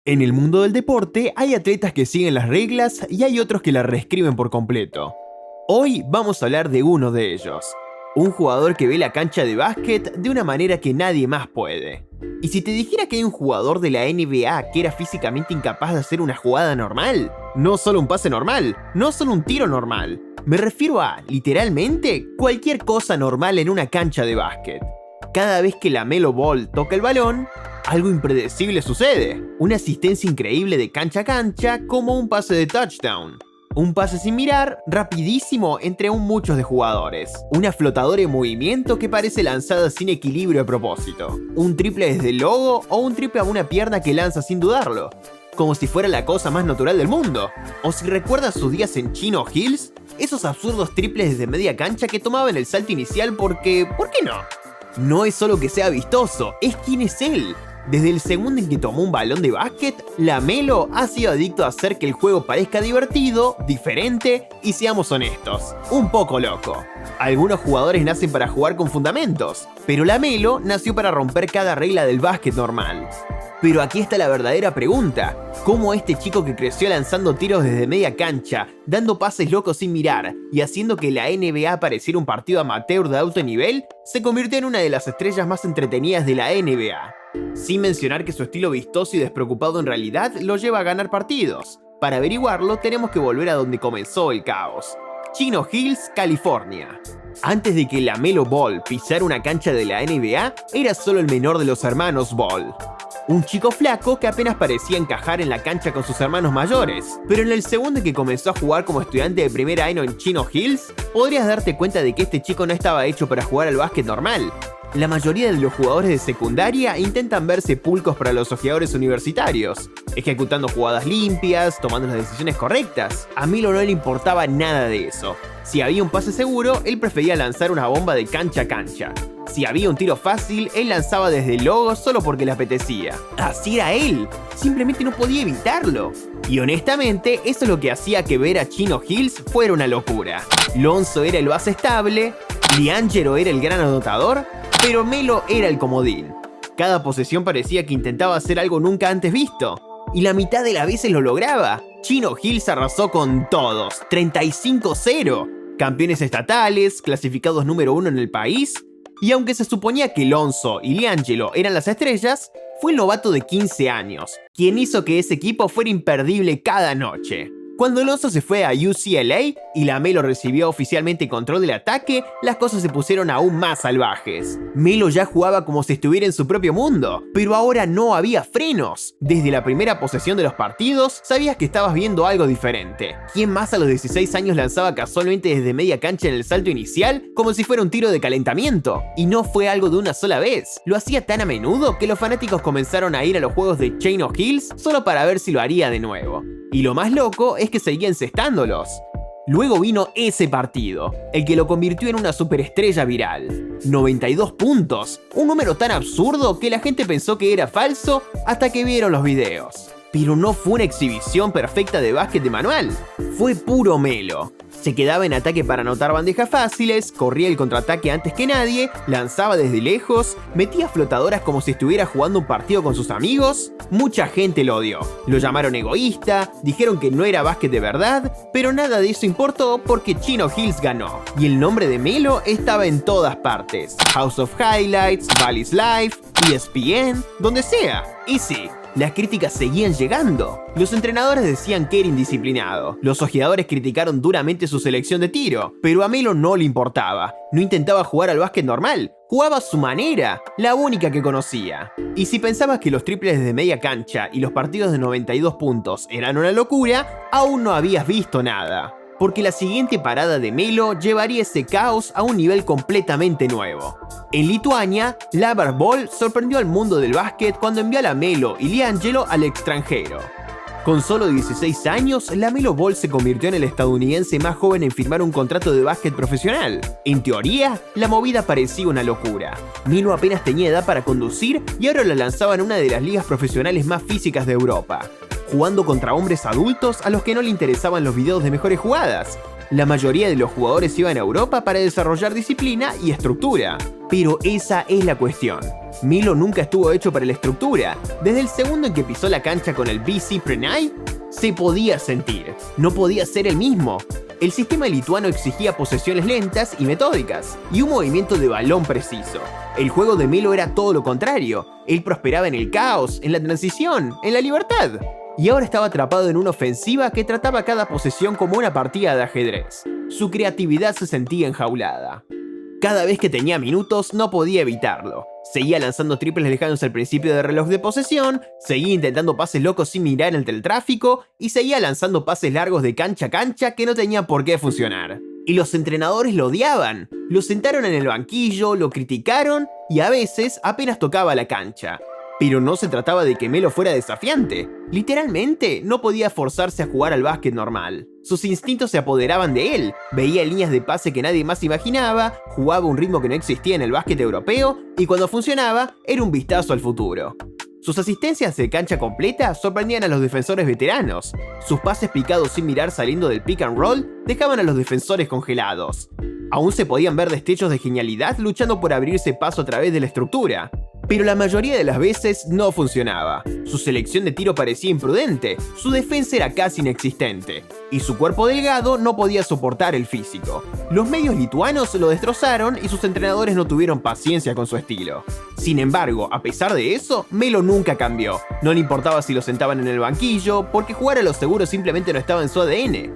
En el mundo del deporte hay atletas que siguen las reglas y hay otros que las reescriben por completo. Hoy vamos a hablar de uno de ellos, un jugador que ve la cancha de básquet de una manera que nadie más puede. Y si te dijera que hay un jugador de la NBA que era físicamente incapaz de hacer una jugada normal, no solo un pase normal, no solo un tiro normal, me refiero a, literalmente, cualquier cosa normal en una cancha de básquet. Cada vez que LaMelo Ball toca el balón, algo impredecible sucede. Una asistencia increíble de cancha a cancha como un pase de touchdown. Un pase sin mirar, rapidísimo entre muchos de jugadores. Una flotadora en movimiento que parece lanzada sin equilibrio a propósito. Un triple desde el logo o un triple a una pierna que lanza sin dudarlo. Como si fuera la cosa más natural del mundo. O si recuerdas sus días en Chino Hills, esos absurdos triples desde media cancha que tomaban el salto inicial porque... ¿por qué no? No es solo que sea vistoso, es quién es él. Desde el segundo en que tomó un balón de básquet, LaMelo ha sido adicto a hacer que el juego parezca divertido, diferente y, seamos honestos, un poco loco. Algunos jugadores nacen para jugar con fundamentos, pero LaMelo nació para romper cada regla del básquet normal. Pero aquí está la verdadera pregunta: ¿cómo este chico que creció lanzando tiros desde media cancha, dando pases locos sin mirar y haciendo que la NBA pareciera un partido amateur de alto nivel, se convirtió en una de las estrellas más entretenidas de la NBA? Sin mencionar que su estilo vistoso y despreocupado en realidad lo lleva a ganar partidos. Para averiguarlo tenemos que volver a donde comenzó el caos: Chino Hills, California. Antes de que LaMelo Ball pisara una cancha de la NBA, era solo el menor de los hermanos Ball. Un chico flaco que apenas parecía encajar en la cancha con sus hermanos mayores. Pero en el segundo que comenzó a jugar como estudiante de primer año en Chino Hills, podrías darte cuenta de que este chico no estaba hecho para jugar al básquet normal. La mayoría de los jugadores de secundaria intentan verse pulcros para los ojeadores universitarios, ejecutando jugadas limpias, tomando las decisiones correctas. A Melo no le importaba nada de eso. Si había un pase seguro, él prefería lanzar una bomba de cancha a cancha. Si había un tiro fácil, él lanzaba desde el logo solo porque le apetecía. Así era él, simplemente no podía evitarlo. Y honestamente, eso es lo que hacía que ver a Chino Hills fuera una locura. Lonzo era el base estable, LiAngelo era el gran anotador, pero Melo era el comodín. Cada posesión parecía que intentaba hacer algo nunca antes visto, y la mitad de las veces lo lograba. Chino Hills arrasó con todos, 35-0, campeones estatales, clasificados número 1 en el país, y aunque se suponía que Lonzo y LiAngelo eran las estrellas, fue el novato de 15 años, quien hizo que ese equipo fuera imperdible cada noche. Cuando Lonzo se fue a UCLA y LaMelo recibió oficialmente control del ataque, las cosas se pusieron aún más salvajes. Melo ya jugaba como si estuviera en su propio mundo, pero ahora no había frenos. Desde la primera posesión de los partidos, sabías que estabas viendo algo diferente. ¿Quién más a los 16 años lanzaba casualmente desde media cancha en el salto inicial como si fuera un tiro de calentamiento? Y no fue algo de una sola vez. Lo hacía tan a menudo que los fanáticos comenzaron a ir a los juegos de Chino Hills solo para ver si lo haría de nuevo. Y lo más loco es que seguía encestándolos. Luego vino ese partido, el que lo convirtió en una superestrella viral. 92 puntos, un número tan absurdo que la gente pensó que era falso hasta que vieron los videos. Pero no fue una exhibición perfecta de básquet de manual, fue puro Melo. Se quedaba en ataque para anotar bandejas fáciles, corría el contraataque antes que nadie, lanzaba desde lejos, metía flotadoras como si estuviera jugando un partido con sus amigos. Mucha gente lo odió, lo llamaron egoísta, dijeron que no era básquet de verdad, pero nada de eso importó porque Chino Hills ganó. Y el nombre de Melo estaba en todas partes: House of Highlights, Bally's Life, ESPN, donde sea. Y sí, las críticas seguían llegando. Los entrenadores decían que era indisciplinado. Los ojeadores criticaron duramente su selección de tiro. Pero a Melo no le importaba. No intentaba jugar al básquet normal. Jugaba a su manera, la única que conocía. Y si pensabas que los triples de media cancha y los partidos de 92 puntos eran una locura, aún no habías visto nada. Porque la siguiente parada de Melo llevaría ese caos a un nivel completamente nuevo. En Lituania, LaMelo Ball sorprendió al mundo del básquet cuando envió a LaMelo y LiAngelo al extranjero. Con solo 16 años, LaMelo Ball se convirtió en el estadounidense más joven en firmar un contrato de básquet profesional. En teoría, la movida parecía una locura. Melo apenas tenía edad para conducir y ahora lo lanzaba en una de las ligas profesionales más físicas de Europa, jugando contra hombres adultos a los que no le interesaban los videos de mejores jugadas. La mayoría de los jugadores iban a Europa para desarrollar disciplina y estructura. Pero esa es la cuestión. Melo nunca estuvo hecho para la estructura. Desde el segundo en que pisó la cancha con el BC Prenai, se podía sentir. No podía ser el mismo. El sistema lituano exigía posesiones lentas y metódicas, y un movimiento de balón preciso. El juego de Melo era todo lo contrario. Él prosperaba en el caos, en la transición, en la libertad. Y ahora estaba atrapado en una ofensiva que trataba cada posesión como una partida de ajedrez. Su creatividad se sentía enjaulada. Cada vez que tenía minutos no podía evitarlo. Seguía lanzando triples lejanos al principio del reloj de posesión, seguía intentando pases locos sin mirar entre el tráfico y seguía lanzando pases largos de cancha a cancha que no tenían por qué funcionar. Y los entrenadores lo odiaban, lo sentaron en el banquillo, lo criticaron y a veces apenas tocaba la cancha. Pero no se trataba de que Melo fuera desafiante. Literalmente, no podía forzarse a jugar al básquet normal. Sus instintos se apoderaban de él, veía líneas de pase que nadie más imaginaba, jugaba un ritmo que no existía en el básquet europeo y cuando funcionaba, era un vistazo al futuro. Sus asistencias de cancha completa sorprendían a los defensores veteranos. Sus pases picados sin mirar saliendo del pick and roll dejaban a los defensores congelados. Aún se podían ver destellos de genialidad luchando por abrirse paso a través de la estructura. Pero la mayoría de las veces no funcionaba. Su selección de tiro parecía imprudente, su defensa era casi inexistente, y su cuerpo delgado no podía soportar el físico. Los medios lituanos lo destrozaron y sus entrenadores no tuvieron paciencia con su estilo. Sin embargo, a pesar de eso, Melo nunca cambió. No le importaba si lo sentaban en el banquillo, porque jugar a lo seguro simplemente no estaba en su ADN.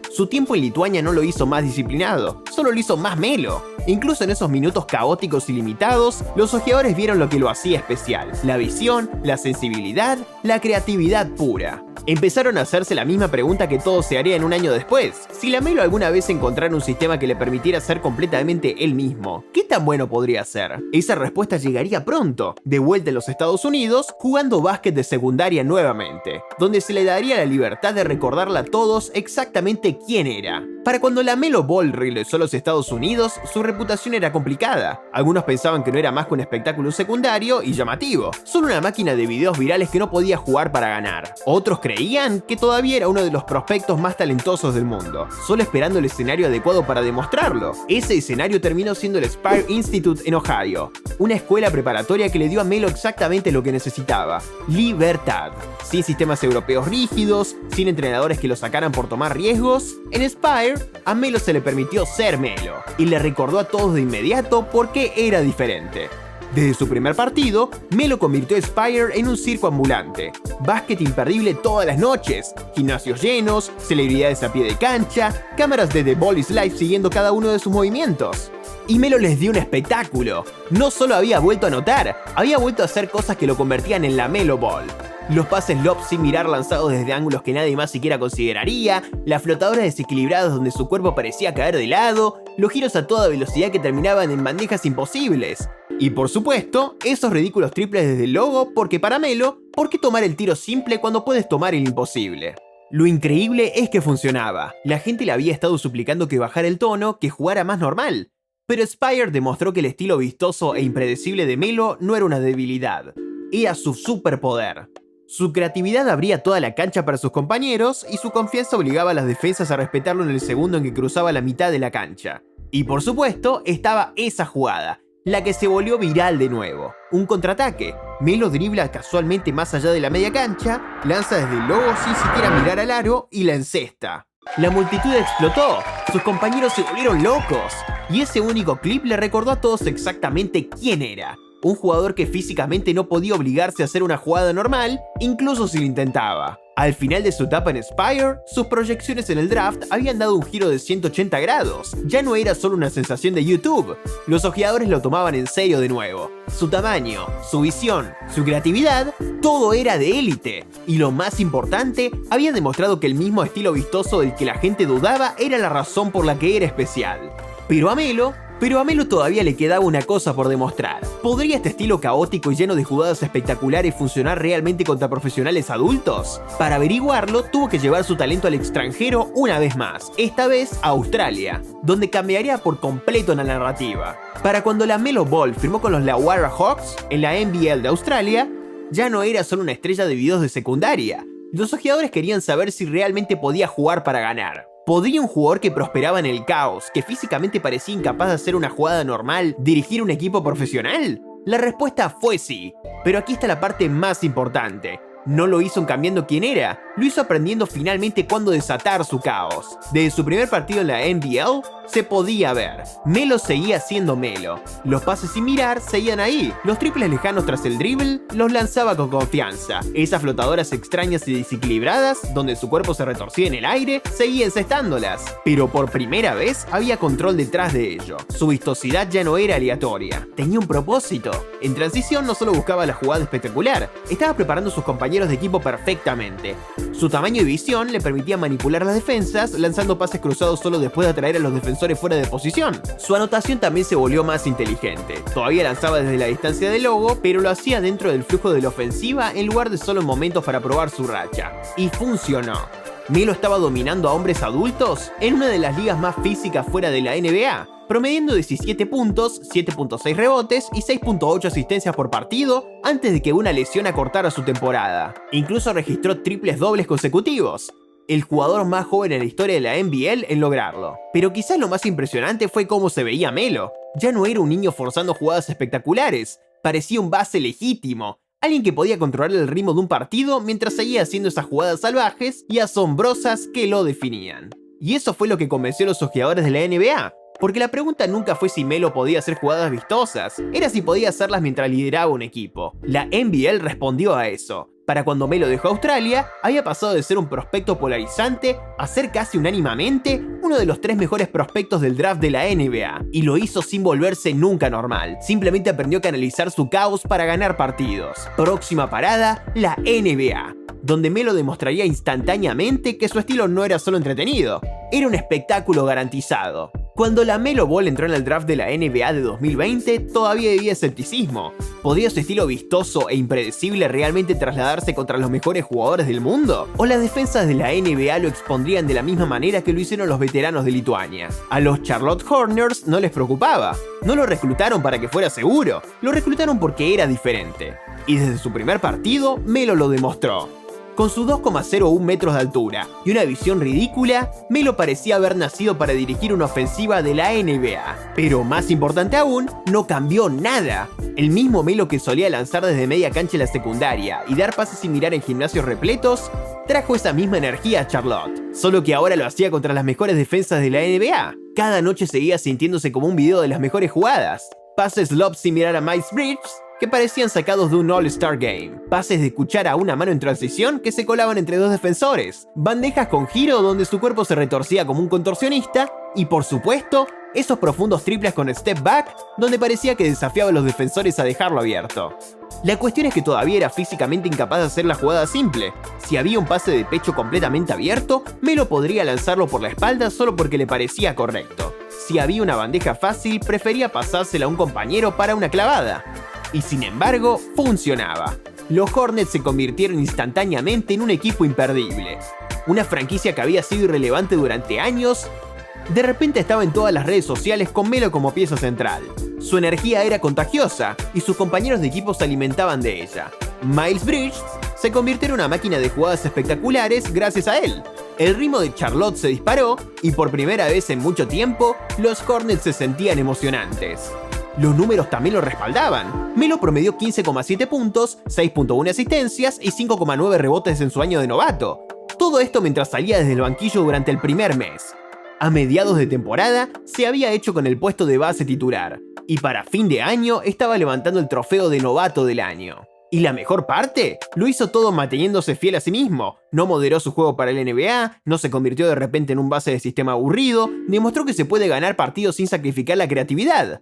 Su tiempo en Lituania no lo hizo más disciplinado, solo lo hizo más Melo. Incluso en esos minutos caóticos y limitados, los ojeadores vieron lo que lo hacía especial: la visión, la sensibilidad, la creatividad pura. Empezaron a hacerse la misma pregunta que todos se harían un año después: si la Melo alguna vez encontrara un sistema que le permitiera ser completamente él mismo, ¿qué tan bueno podría ser? Esa respuesta llegaría pronto, de vuelta en los Estados Unidos, jugando básquet de secundaria nuevamente, donde se le daría la libertad de recordarle a todos exactamente quién era. Para cuando la Melo Ball regresó a los Estados Unidos, su reputación era complicada. Algunos pensaban que no era más que un espectáculo secundario y llamativo, solo una máquina de videos virales que no podía jugar para ganar. Otros creían que todavía era uno de los prospectos más talentosos del mundo, solo esperando el escenario adecuado para demostrarlo. Ese escenario terminó siendo el Spire Institute en Ohio, una escuela preparatoria que le dio a Melo exactamente lo que necesitaba: libertad. Sin sistemas europeos rígidos, sin entrenadores que lo sacaran por tomar riesgos, en Spire a Melo se le permitió ser Melo, y le recordó a todos de inmediato por qué era diferente. Desde su primer partido, Melo convirtió a Spire en un circo ambulante. Básquet imperdible todas las noches, gimnasios llenos, celebridades a pie de cancha, cámaras de The Ball is Live siguiendo cada uno de sus movimientos. Y Melo les dio un espectáculo. No solo había vuelto a anotar, había vuelto a hacer cosas que lo convertían en la Melo Ball. Los pases lob sin mirar lanzados desde ángulos que nadie más siquiera consideraría, las flotadoras desequilibradas donde su cuerpo parecía caer de lado, los giros a toda velocidad que terminaban en bandejas imposibles. Y por supuesto, esos ridículos triples desde el logo, porque para Melo, ¿por qué tomar el tiro simple cuando puedes tomar el imposible? Lo increíble es que funcionaba. La gente le había estado suplicando que bajara el tono, que jugara más normal. Pero Spire demostró que el estilo vistoso e impredecible de Melo no era una debilidad, era su superpoder. Su creatividad abría toda la cancha para sus compañeros y su confianza obligaba a las defensas a respetarlo en el segundo en que cruzaba la mitad de la cancha. Y por supuesto, estaba esa jugada, la que se volvió viral de nuevo. Un contraataque. Melo dribla casualmente más allá de la media cancha, lanza desde el logo sin siquiera mirar al aro y la encesta. La multitud explotó, sus compañeros se volvieron locos, y ese único clip le recordó a todos exactamente quién era. Un jugador que físicamente no podía obligarse a hacer una jugada normal, incluso si lo intentaba. Al final de su etapa en Spire, sus proyecciones en el draft habían dado un giro de 180 grados. Ya no era solo una sensación de YouTube. Los ojeadores lo tomaban en serio de nuevo. Su tamaño, su visión, su creatividad, todo era de élite. Y lo más importante, había demostrado que el mismo estilo vistoso del que la gente dudaba era la razón por la que era especial. Pero a Melo todavía le quedaba una cosa por demostrar. ¿Podría este estilo caótico y lleno de jugadas espectaculares funcionar realmente contra profesionales adultos? Para averiguarlo, tuvo que llevar su talento al extranjero una vez más, esta vez a Australia, donde cambiaría por completo la narrativa. Para cuando la Melo Ball firmó con los Illawarra Hawks en la NBL de Australia, ya no era solo una estrella de videos de secundaria. Los ojeadores querían saber si realmente podía jugar para ganar. ¿Podría un jugador que prosperaba en el caos, que físicamente parecía incapaz de hacer una jugada normal, dirigir un equipo profesional? La respuesta fue sí, pero aquí está la parte más importante. No lo hizo cambiando quién era, lo hizo aprendiendo finalmente cuándo desatar su caos. Desde su primer partido en la NBL, se podía ver. Melo seguía siendo Melo. Los pases sin mirar seguían ahí. Los triples lejanos tras el dribble los lanzaba con confianza. Esas flotadoras extrañas y desequilibradas, donde su cuerpo se retorcía en el aire, seguía encestándolas. Pero por primera vez había control detrás de ello. Su vistosidad ya no era aleatoria. Tenía un propósito. En transición no solo buscaba la jugada espectacular, estaba preparando a sus compañeros de equipo perfectamente. Su tamaño y visión le permitía manipular las defensas, lanzando pases cruzados solo después de atraer a los defensores fuera de posición. Su anotación también se volvió más inteligente. Todavía lanzaba desde la distancia del logo, pero lo hacía dentro del flujo de la ofensiva en lugar de solo en momentos para probar su racha. Y funcionó. Melo estaba dominando a hombres adultos en una de las ligas más físicas fuera de la NBA, promediando 17 puntos, 7.6 rebotes y 6.8 asistencias por partido antes de que una lesión acortara su temporada. Incluso registró triples dobles consecutivos. El jugador más joven en la historia de la NBL en lograrlo. Pero quizás lo más impresionante fue cómo se veía Melo. Ya no era un niño forzando jugadas espectaculares, parecía un base legítimo. Alguien que podía controlar el ritmo de un partido mientras seguía haciendo esas jugadas salvajes y asombrosas que lo definían. Y eso fue lo que convenció a los ojeadores de la NBA. Porque la pregunta nunca fue si Melo podía hacer jugadas vistosas, era si podía hacerlas mientras lideraba un equipo. La NBL respondió a eso. Para cuando Melo dejó Australia, había pasado de ser un prospecto polarizante a ser casi unánimemente uno de los 3 mejores prospectos del draft de la NBA. Y lo hizo sin volverse nunca normal. Simplemente aprendió a canalizar su caos para ganar partidos. Próxima parada, la NBA, donde Melo demostraría instantáneamente que su estilo no era solo entretenido, era un espectáculo garantizado. Cuando la Melo Ball entró en el draft de la NBA de 2020, todavía había escepticismo. ¿Podría su estilo vistoso e impredecible realmente trasladarse contra los mejores jugadores del mundo? ¿O las defensas de la NBA lo expondrían de la misma manera que lo hicieron los veteranos de Lituania? A los Charlotte Hornets no les preocupaba. No lo reclutaron para que fuera seguro, lo reclutaron porque era diferente. Y desde su primer partido, Melo lo demostró. Con sus 2,01 metros de altura y una visión ridícula, Melo parecía haber nacido para dirigir una ofensiva de la NBA. Pero más importante aún, no cambió nada. El mismo Melo que solía lanzar desde media cancha en la secundaria y dar pases sin mirar en gimnasios repletos, trajo esa misma energía a Charlotte. Solo que ahora lo hacía contra las mejores defensas de la NBA. Cada noche seguía sintiéndose como un video de las mejores jugadas. Pases lob sin mirar a Miles Bridges, que parecían sacados de un All-Star Game. Pases de cuchara a una mano en transición que se colaban entre 2 defensores. Bandejas con giro donde su cuerpo se retorcía como un contorsionista. Y por supuesto, esos profundos triples con step back donde parecía que desafiaba a los defensores a dejarlo abierto. La cuestión es que todavía era físicamente incapaz de hacer la jugada simple. Si había un pase de pecho completamente abierto, Melo podría lanzarlo por la espalda solo porque le parecía correcto. Si había una bandeja fácil, prefería pasársela a un compañero para una clavada. Y sin embargo, funcionaba. Los Hornets se convirtieron instantáneamente en un equipo imperdible. Una franquicia que había sido irrelevante durante años, de repente estaba en todas las redes sociales con Melo como pieza central. Su energía era contagiosa y sus compañeros de equipo se alimentaban de ella. Miles Bridges se convirtió en una máquina de jugadas espectaculares gracias a él. El ritmo de Charlotte se disparó y por primera vez en mucho tiempo, los Hornets se sentían emocionantes. Los números también lo respaldaban. Melo promedió 15,7 puntos, 6.1 asistencias y 5,9 rebotes en su año de novato. Todo esto mientras salía desde el banquillo durante el primer mes. A mediados de temporada se había hecho con el puesto de base titular y para fin de año estaba levantando el trofeo de novato del año. Y la mejor parte, lo hizo todo manteniéndose fiel a sí mismo. No moderó su juego para el NBA, no se convirtió de repente en un base de sistema aburrido, demostró que se puede ganar partidos sin sacrificar la creatividad.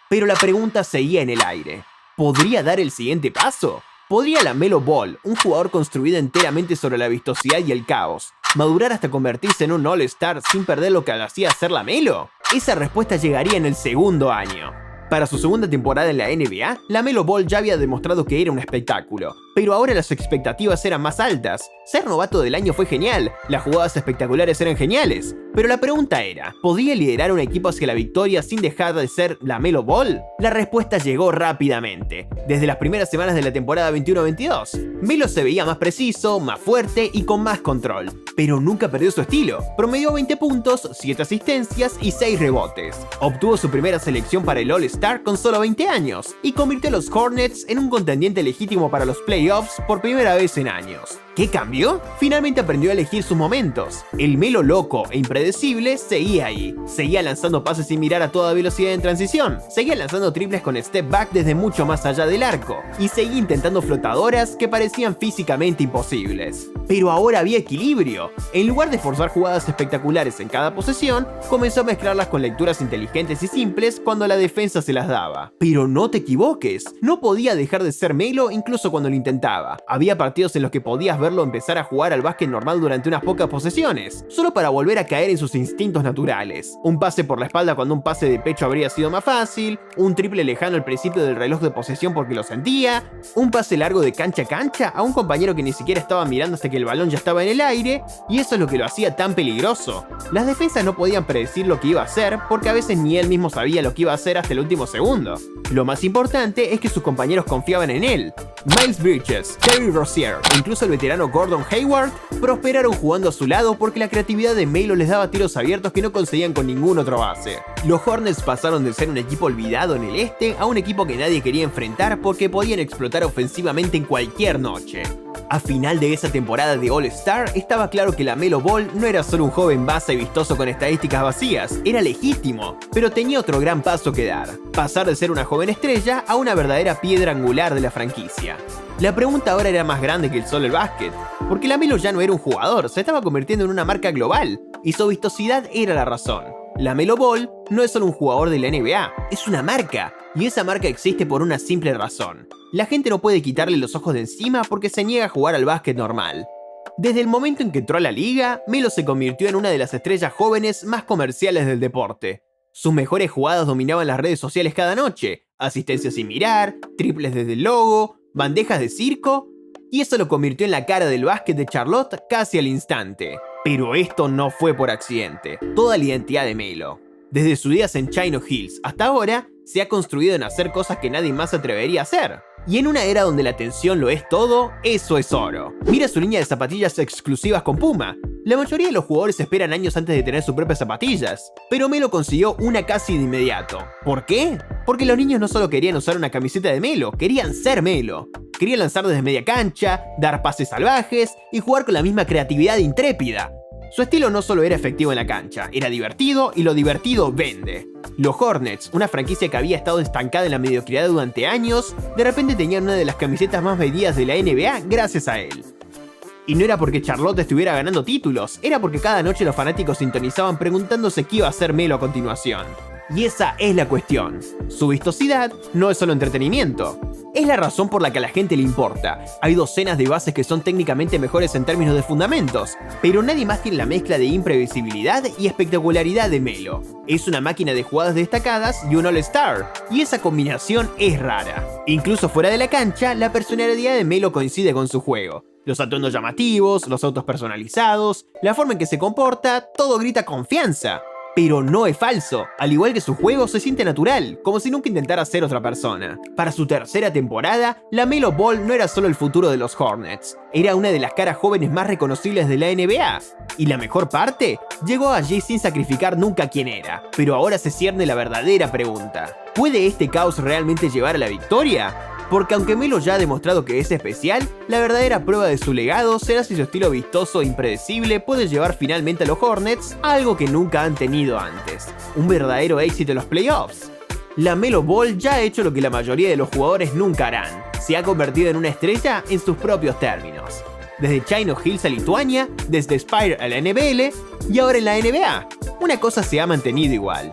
Pero la pregunta seguía en el aire. ¿Podría dar el siguiente paso? ¿Podría la Melo Ball, un jugador construido enteramente sobre la vistosidad y el caos, madurar hasta convertirse en un All-Star sin perder lo que hacía ser la Melo? Esa respuesta llegaría en el segundo año. Para su segunda temporada en la NBA, la Melo Ball ya había demostrado que era un espectáculo. Pero ahora las expectativas eran más altas. Ser novato del año fue genial, las jugadas espectaculares eran geniales, pero la pregunta era, ¿podía liderar un equipo hacia la victoria sin dejar de ser LaMelo Ball? La respuesta llegó rápidamente. Desde las primeras semanas de la temporada 21-22, Melo se veía más preciso, más fuerte y con más control, pero nunca perdió su estilo. Promedió 20 puntos, 7 asistencias y 6 rebotes. Obtuvo su primera selección para el All-Star con solo 20 años y convirtió a los Hornets en un contendiente legítimo para los playoffs por primera vez en años. ¿Qué cambió? Finalmente aprendió a elegir sus momentos. El Melo loco e impredecible seguía ahí. Seguía lanzando pases sin mirar a toda velocidad en transición. Seguía lanzando triples con step back desde mucho más allá del arco. Y seguía intentando flotadoras que parecían físicamente imposibles. Pero ahora había equilibrio. En lugar de forzar jugadas espectaculares en cada posesión, comenzó a mezclarlas con lecturas inteligentes y simples cuando la defensa se las daba. Pero no te equivoques, no podía dejar de ser Melo incluso cuando lo intentaba. Había partidos en los que podías verlo empezar a jugar al básquet normal durante unas pocas posesiones, solo para volver a caer en sus instintos naturales. Un pase por la espalda cuando un pase de pecho habría sido más fácil, un triple lejano al principio del reloj de posesión porque lo sentía, un pase largo de cancha a cancha a un compañero que ni siquiera estaba mirando hasta que el balón ya estaba en el aire, y eso es lo que lo hacía tan peligroso. Las defensas no podían predecir lo que iba a hacer porque a veces ni él mismo sabía lo que iba a hacer hasta el último segundo. Lo más importante es que sus compañeros confiaban en él. Miles Bridges, Terry Rozier e incluso el veterano Gordon Hayward prosperaron jugando a su lado porque la creatividad de Melo les daba tiros abiertos que no conseguían con ningún otro base. Los Hornets pasaron de ser un equipo olvidado en el este a un equipo que nadie quería enfrentar porque podían explotar ofensivamente en cualquier noche. A final de esa temporada de All-Star estaba claro que LaMelo Ball no era solo un joven base vistoso con estadísticas vacías, era legítimo, pero tenía otro gran paso que dar: pasar de ser una joven estrella a una verdadera piedra angular de la franquicia. La pregunta ahora era más grande que el solo el básquet, porque LaMelo ya no era un jugador, se estaba convirtiendo en una marca global, y su vistosidad era la razón. LaMelo Ball no es solo un jugador de la NBA, es una marca, y esa marca existe por una simple razón. La gente no puede quitarle los ojos de encima porque se niega a jugar al básquet normal. Desde el momento en que entró a la liga, Melo se convirtió en una de las estrellas jóvenes más comerciales del deporte. Sus mejores jugadas dominaban las redes sociales cada noche, asistencias sin mirar, triples desde el logo, bandejas de circo, y eso lo convirtió en la cara del básquet de Charlotte casi al instante. Pero esto no fue por accidente, toda la identidad de Melo. Desde sus días en Chino Hills hasta ahora, se ha construido en hacer cosas que nadie más se atrevería a hacer. Y en una era donde la atención lo es todo, eso es oro. Mira su línea de zapatillas exclusivas con Puma. La mayoría de los jugadores esperan años antes de tener sus propias zapatillas, pero Melo consiguió una casi de inmediato. ¿Por qué? Porque los niños no solo querían usar una camiseta de Melo, querían ser Melo. Querían lanzar desde media cancha, dar pases salvajes y jugar con la misma creatividad intrépida. Su estilo no solo era efectivo en la cancha, era divertido y lo divertido vende. Los Hornets, una franquicia que había estado estancada en la mediocridad durante años, de repente tenían una de las camisetas más vendidas de la NBA gracias a él. Y no era porque Charlotte estuviera ganando títulos, era porque cada noche los fanáticos sintonizaban preguntándose qué iba a hacer Melo a continuación. Y esa es la cuestión. Su vistosidad no es solo entretenimiento. Es la razón por la que a la gente le importa. Hay docenas de bases que son técnicamente mejores en términos de fundamentos, pero nadie más tiene la mezcla de imprevisibilidad y espectacularidad de Melo. Es una máquina de jugadas destacadas y un All-Star, y esa combinación es rara. Incluso fuera de la cancha, la personalidad de Melo coincide con su juego. Los atuendos llamativos, los autos personalizados, la forma en que se comporta, todo grita confianza. Pero no es falso, al igual que su juego se siente natural, como si nunca intentara ser otra persona. Para su tercera temporada, LaMelo Ball no era solo el futuro de los Hornets, era una de las caras jóvenes más reconocibles de la NBA. Y la mejor parte, llegó allí sin sacrificar nunca quién era, pero ahora se cierne la verdadera pregunta: ¿puede este caos realmente llevar a la victoria? Porque aunque Melo ya ha demostrado que es especial, la verdadera prueba de su legado será si su estilo vistoso e impredecible puede llevar finalmente a los Hornets a algo que nunca han tenido antes: un verdadero éxito en los playoffs. LaMelo Ball ya ha hecho lo que la mayoría de los jugadores nunca harán: se ha convertido en una estrella en sus propios términos. Desde Chino Hills a Lituania, desde Spire a la NBL y ahora en la NBA, una cosa se ha mantenido igual.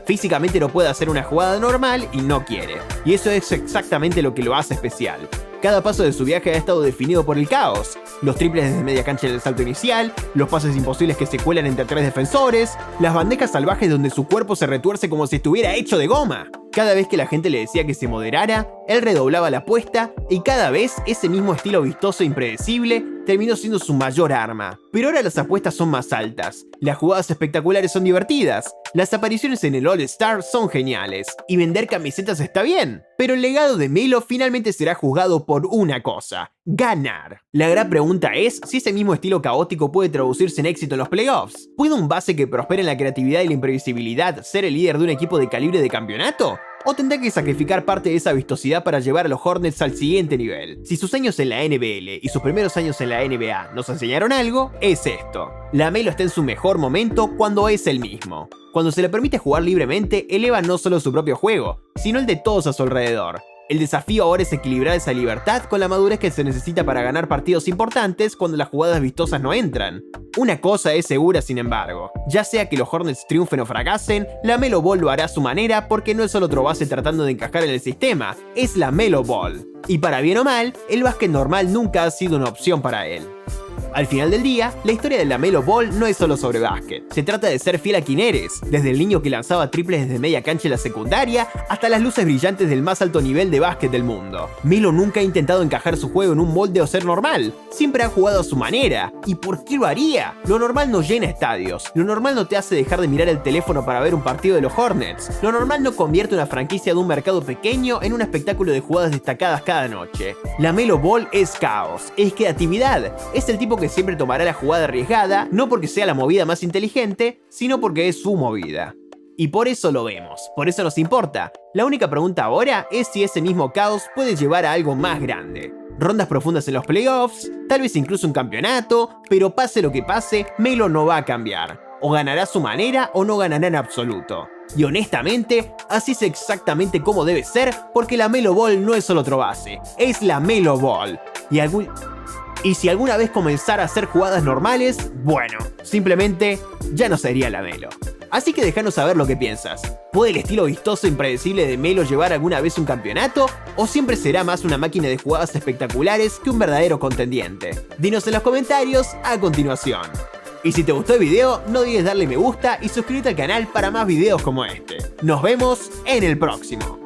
Físicamente no puede hacer una jugada normal y no quiere, y eso es exactamente lo que lo hace especial. Cada paso de su viaje ha estado definido por el caos: los triples desde media cancha en el salto inicial, los pases imposibles que se cuelan entre tres defensores, las bandejas salvajes donde su cuerpo se retuerce como si estuviera hecho de goma. Cada vez que la gente le decía que se moderara, él redoblaba la apuesta y cada vez ese mismo estilo vistoso e impredecible terminó siendo su mayor arma. Pero ahora las apuestas son más altas, las jugadas espectaculares son divertidas, las apariciones en el All-Star son geniales, y vender camisetas está bien. Pero el legado de Melo finalmente será juzgado por una cosa: ganar. La gran pregunta es si ese mismo estilo caótico puede traducirse en éxito en los playoffs. ¿Puede un base que prospera en la creatividad y la imprevisibilidad ser el líder de un equipo de calibre de campeonato? ¿O tendrá que sacrificar parte de esa vistosidad para llevar a los Hornets al siguiente nivel? Si sus años en la NBL y sus primeros años en la NBA nos enseñaron algo, es esto: LaMelo está en su mejor momento cuando es el mismo. Cuando se le permite jugar libremente, eleva no solo su propio juego, sino el de todos a su alrededor. El desafío ahora es equilibrar esa libertad con la madurez que se necesita para ganar partidos importantes cuando las jugadas vistosas no entran. Una cosa es segura, sin embargo: ya sea que los Hornets triunfen o fracasen, LaMelo Ball lo hará a su manera, porque no es solo otro base tratando de encajar en el sistema, es LaMelo Ball. Y para bien o mal, el básquet normal nunca ha sido una opción para él. Al final del día, la historia de LaMelo Ball no es solo sobre básquet. Se trata de ser fiel a quien eres, desde el niño que lanzaba triples desde media cancha en la secundaria hasta las luces brillantes del más alto nivel de básquet del mundo. Melo nunca ha intentado encajar su juego en un molde o ser normal. Siempre ha jugado a su manera. ¿Y por qué lo haría? Lo normal no llena estadios. Lo normal no te hace dejar de mirar el teléfono para ver un partido de los Hornets. Lo normal no convierte una franquicia de un mercado pequeño en un espectáculo de jugadas destacadas cada noche. LaMelo Ball es caos, es creatividad, es el tipo que siempre tomará la jugada arriesgada, no porque sea la movida más inteligente, sino porque es su movida. Y por eso lo vemos, por eso nos importa. La única pregunta ahora es si ese mismo caos puede llevar a algo más grande. Rondas profundas en los playoffs, tal vez incluso un campeonato, pero pase lo que pase, Melo no va a cambiar. O ganará a su manera o no ganará en absoluto. Y honestamente, así es exactamente como debe ser, porque LaMelo Ball no es solo otro base, es LaMelo Ball. Y si alguna vez comenzara a hacer jugadas normales, bueno, simplemente ya no sería LaMelo. Así que déjanos saber lo que piensas. ¿Puede el estilo vistoso e impredecible de Melo llevar alguna vez un campeonato? ¿O siempre será más una máquina de jugadas espectaculares que un verdadero contendiente? Dinos en los comentarios a continuación. Y si te gustó el video, no olvides darle me gusta y suscribirte al canal para más videos como este. Nos vemos en el próximo.